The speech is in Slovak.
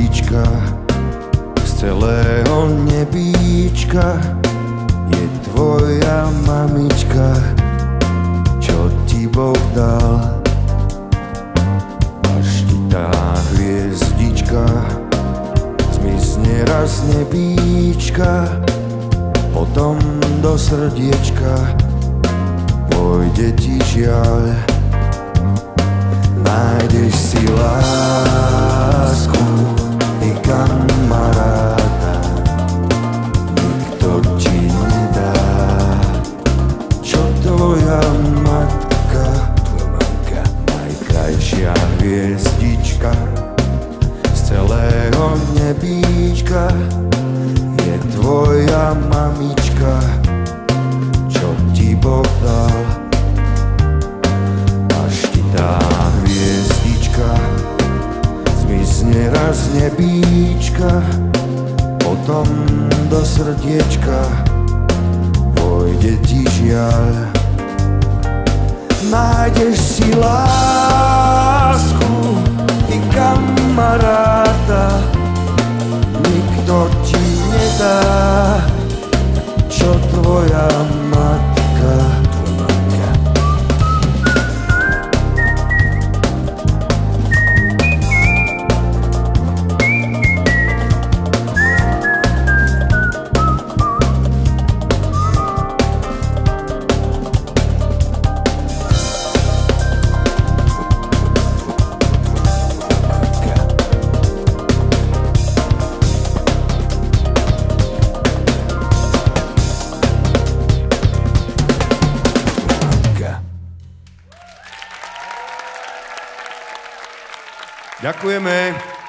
hviezdička z celého nebíčka je tvoja mamička, čo ti Boh dal. Až ti tá hviezdička zmizne raz z nebíčka, potom do srdiečka pôjde ti žiaľ. Nájdeš si lásku i kamaráta, nikto ti nedá, čo tvoja matka. Najkrajšia hviezdička z celého nebíčka je tvoja mamička, čo ti Boh dal. Až ti tá hviezdička zmizne raz z nebíčka, potom do srdiečka pôjde ti žiaľ. Nájdeš si lásku i kamaráta, nikto ti nedá, čo tvoja matka. Ďakujeme.